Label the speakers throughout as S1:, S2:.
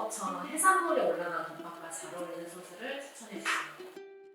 S1: 덮밥처럼 해산물이 올라간 덮밥과 잘 어울리는 소스를 추천해 주세요.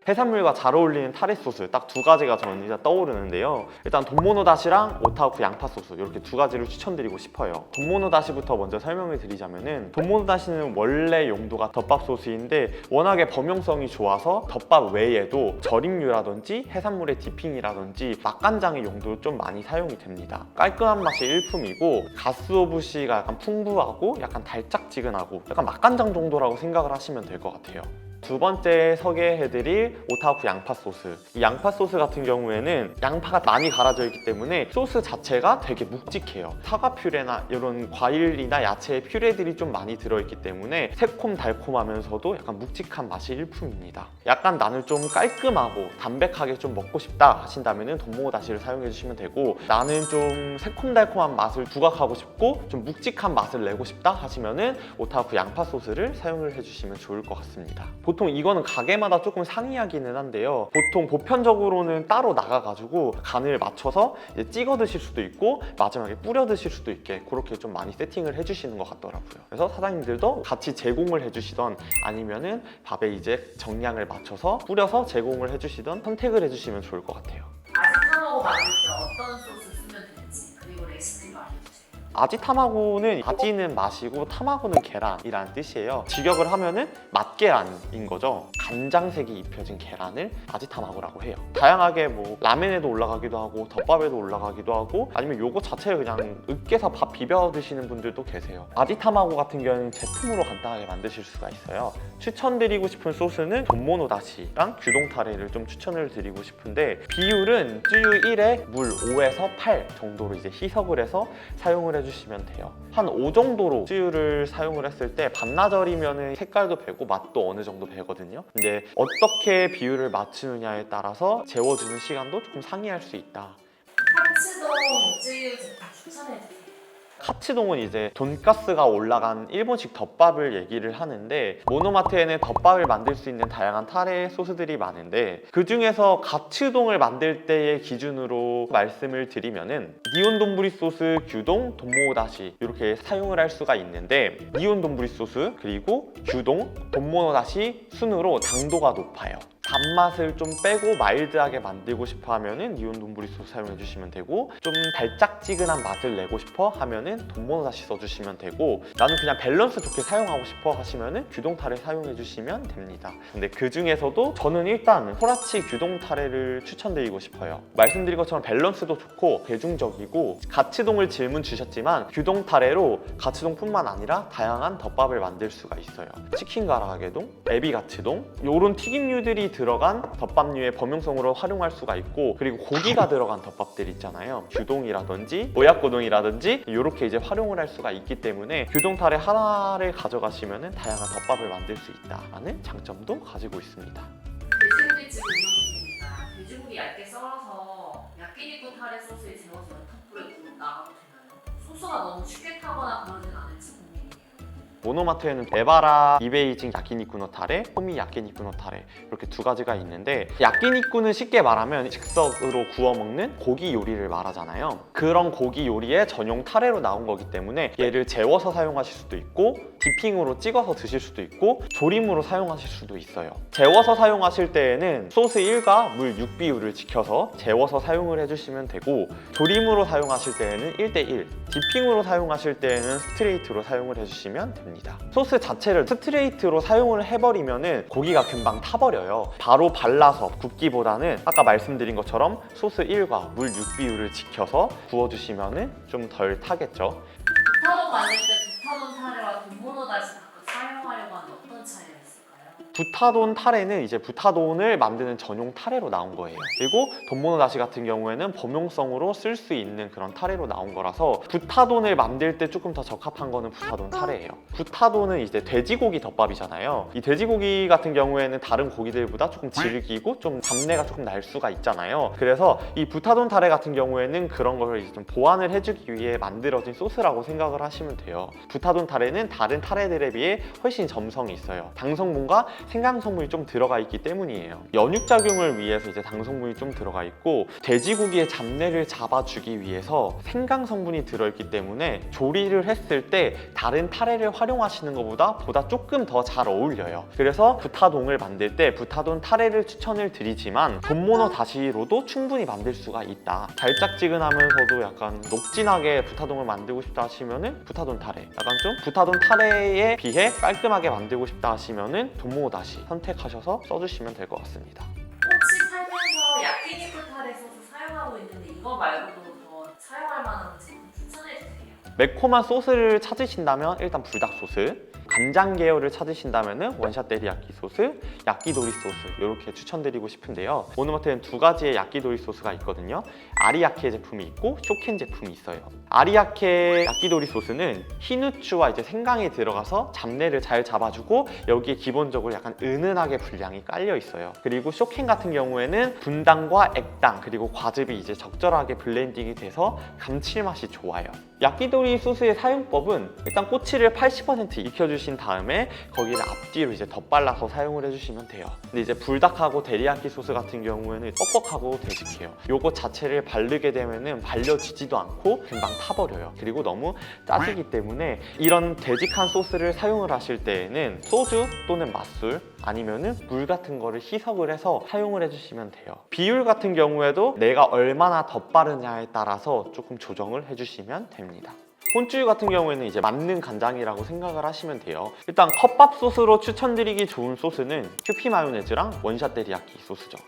S2: 해산물과 잘 어울리는 타레 소스 딱 두 가지가 저는 일단 떠오르는데요. 일단 돈모노 다시랑 오타오쿠 양파 소스 이렇게 두 가지를 추천드리고 싶어요. 돈모노 다시부터 먼저 설명을 드리자면은 돈모노 다시는 원래 용도가 덮밥 소스인데 워낙에 범용성이 좋아서 덮밥 외에도 절임류라든지 해산물의 디핑이라든지 맛간장의 용도로 좀 많이 사용이 됩니다. 깔끔한 맛이 일품이고 가스오부시가 약간 풍부하고 약간 달짝지근하고 약간 맛간장 정도라고 생각을 하시면 될 것 같아요. 두 번째 소개해드릴 오타오쿠 양파 소스. 이 양파 소스 같은 경우에는 양파가 많이 갈아져 있기 때문에 소스 자체가 되게 묵직해요. 사과 퓨레나 이런 과일이나 야채의 퓨레들이 좀 많이 들어있기 때문에 새콤달콤하면서도 약간 묵직한 맛이 일품입니다. 약간 나는 좀 깔끔하고 담백하게 좀 먹고 싶다 하신다면 돈모노 다시를 사용해 주시면 되고, 나는 좀 새콤달콤한 맛을 부각하고 싶고 좀 묵직한 맛을 내고 싶다 하시면은 오타오쿠 양파 소스를 사용을 해주시면 좋을 것 같습니다. 보통 이거는 가게마다 조금 상이하기는 한데요. 보통 보편적으로는 따로 나가가지고 간을 맞춰서 이제 찍어 드실 수도 있고 마지막에 뿌려 드실 수도 있게 그렇게 좀 많이 세팅을 해주시는 것 같더라고요. 그래서 사장님들도 같이 제공을 해주시던 아니면은 밥에 이제 정량을 맞춰서 뿌려서 제공을 해주시던 선택을 해주시면 좋을 것 같아요.
S1: 아지타마고 만들 때 어떤 소스 쓰면 될지 그리고 레시피도 알려주세요.
S2: 아지타마고는 아지는 맛이고 타마고는 계란이라는 뜻이에요. 직역을 하면은 맛계란인 거죠. 간장색이 입혀진 계란을 아지타마고라고 해요. 다양하게 뭐 라멘에도 올라가기도 하고 덮밥에도 올라가기도 하고 아니면 요거 자체를 그냥 으깨서 밥 비벼 드시는 분들도 계세요. 아지타마고 같은 경우는 제품으로 간단하게 만드실 수가 있어요. 추천드리고 싶은 소스는 돈모노 다시랑 규동 타레를 좀 추천을 드리고 싶은데, 비율은 쯔유 1에 물 5에서 8 정도로 이제 희석을 해서 사용을 해주시면 돼요. 한 5 정도로 쯔유를 사용을 했을 때 반나절이면 색깔도 배고 맛도 어느 정도 배거든요. 근데 어떻게 비율을 맞추느냐에 따라서 재워주는 시간도 조금 상이할 수 있다.
S1: 카츠동 쯔유 제품 추천해 주세요.
S2: 카츠동은 이제 돈가스가 올라간 일본식 덮밥을 얘기를 하는데, 모노마트에는 덮밥을 만들 수 있는 다양한 타레 소스들이 많은데 그 중에서 가츠동을 만들 때의 기준으로 말씀을 드리면은 니온 돈부리 소스, 규동, 돈모노다시 이렇게 사용을 할 수가 있는데, 니온 돈부리 소스 그리고 규동, 돈모노다시 순으로 당도가 높아요. 단맛을 좀 빼고 마일드하게 만들고 싶어 하면은 니온 돈부리 소스 사용해 주시면 되고, 좀 달짝지근한 맛을 내고 싶어 하면은 돈모노 다시 써주시면 되고, 나는 그냥 밸런스 좋게 사용하고 싶어 하시면은 규동 타레 사용해 주시면 됩니다. 근데 그 중에서도 저는 일단 소라치 규동 타레를 추천드리고 싶어요. 말씀드린 것처럼 밸런스도 좋고 대중적이고, 가츠동을 질문 주셨지만 규동 타레로 가츠동뿐만 아니라 다양한 덮밥을 만들 수가 있어요. 치킨 가라아게동, 에비 가츠동 이런 튀김류들이 들어간 덮밥류의 범용성으로 활용할 수가 있고, 그리고 고기가 들어간 덮밥들 있잖아요. 규동이라든지 오야코동이라든지 이렇게 이제 활용을 할 수가 있기 때문에 규동 타레 하나를 가져가시면 다양한 덮밥을 만들 수 있다라는 장점도 가지고 있습니다.
S1: 돼지고기집 운영중입니다. 돼지고기 얇게 썰어서 야끼니쿠 타레 소스에 재워서 연탄불에 구워 나가도 되나요? 소스가 너무 쉽게 타거나 그러진 않을지 궁금해요.
S2: 모노마트에는 에바라 이베이징 야끼니쿠노 타레, 호미 야끼니쿠노 타레 이렇게 두 가지가 있는데, 야끼니쿠는 쉽게 말하면 즉석으로 구워 먹는 고기 요리를 말하잖아요. 그런 고기 요리의 전용 타레로 나온 거기 때문에 얘를 재워서 사용하실 수도 있고 디핑으로 찍어서 드실 수도 있고 조림으로 사용하실 수도 있어요. 재워서 사용하실 때에는 소스 1과 물 6 비율을 지켜서 재워서 사용을 해주시면 되고, 조림으로 사용하실 때에는 1:1, 디핑으로 사용하실 때에는 스트레이트로 사용을 해주시면 됩니다. 소스 자체를 스트레이트로 사용을 해버리면은 고기가 금방 타버려요. 바로 발라서 굽기보다는 아까 말씀드린 것처럼 소스 1과 물 6 비율을 지켜서 구워주시면은 좀 덜 타겠죠.
S1: 부타돈 만들 때 부타돈 타레와 돈모노 다시 각각 사용하려고 하는 어떤 차이가 있을까요?
S2: 부타돈 타레는 이제 부타돈을 만드는 전용 타레로 나온 거예요. 그리고 돈모노 다시 같은 경우에는 범용성으로 쓸 수 있는 그런 타레로 나온 거라서 부타돈을 만들 때 조금 더 적합한 거는 부타돈 타레예요. 부타돈은 이제 돼지고기 덮밥이잖아요. 이 돼지고기 같은 경우에는 다른 고기들보다 조금 질기고 좀 잡내가 조금 날 수가 있잖아요. 그래서 이 부타돈 타레 같은 경우에는 그런 걸 이제 좀 보완을 해주기 위해 만들어진 소스라고 생각을 하시면 돼요. 부타돈 타레는 다른 타레들에 비해 훨씬 점성이 있어요. 당 성분과 생강 성분이 좀 들어가 있기 때문이에요. 연육작용을 위해서 이제 당 성분이 좀 들어가 있고, 돼지고기의 잡내를 잡아주기 위해서 생강 성분이 들어있기 때문에 조리를 했을 때 다른 타레를 활용하시는 것보다 조금 더 잘 어울려요. 그래서 부타동을 만들 때 부타돈 타레를 추천을 드리지만 돈모노 다시로도 충분히 만들 수가 있다. 달짝지근하면서도 약간 녹진하게 부타동을 만들고 싶다 하시면은 부타돈 타레, 약간 좀 부타돈 타레에 비해 깔끔하게 만들고 싶다 하시면은 돈모노 다시 선택하셔서 써주시면 될 것 같습니다.
S1: 혹시 살면서 야끼니쿠 타레 소스 사용하고 있는데 이거 말고도 더 사용할 만한 제품 추천해주세요.
S2: 매콤한 소스를 찾으신다면 일단 불닭 소스, 간장 계열을 찾으신다면 원샷 데리야끼 소스, 야끼도리 소스 이렇게 추천드리고 싶은데요. 오노마트에는 두 가지의 야끼도리 소스가 있거든요. 아리야케 제품이 있고 쇼켄 제품이 있어요. 아리야케 야끼도리 소스는 흰 후추와 이제 생강이 들어가서 잡내를 잘 잡아주고 여기에 기본적으로 약간 은은하게 분량이 깔려 있어요. 그리고 쇼켄 같은 경우에는 분당과 액당 그리고 과즙이 이제 적절하게 블렌딩이 돼서 감칠맛이 좋아요. 야끼도리 소스의 사용법은 일단 꼬치를 80% 익혀주신 다음에 거기를 앞뒤로 이제 덧발라서 사용을 해주시면 돼요. 근데 이제 불닭하고 데리야끼 소스 같은 경우에는 뻑뻑하고 되직해요. 요거 자체를 바르게 되면은 발려지지도 않고 금방 타버려요. 그리고 너무 짜지기 때문에 이런 되직한 소스를 사용을 하실 때에는 소주 또는 맛술 아니면은 물 같은 거를 희석을 해서 사용을 해주시면 돼요. 비율 같은 경우에도 내가 얼마나 덧바르냐에 따라서 조금 조정을 해주시면 됩니다. 혼쭈 같은 경우에는 이제 맞는 간장이라고 생각을 하시면 돼요. 일단 컵밥 소스로 추천드리기 좋은 소스는 큐피 마요네즈랑 원샷 데리야끼 소스죠.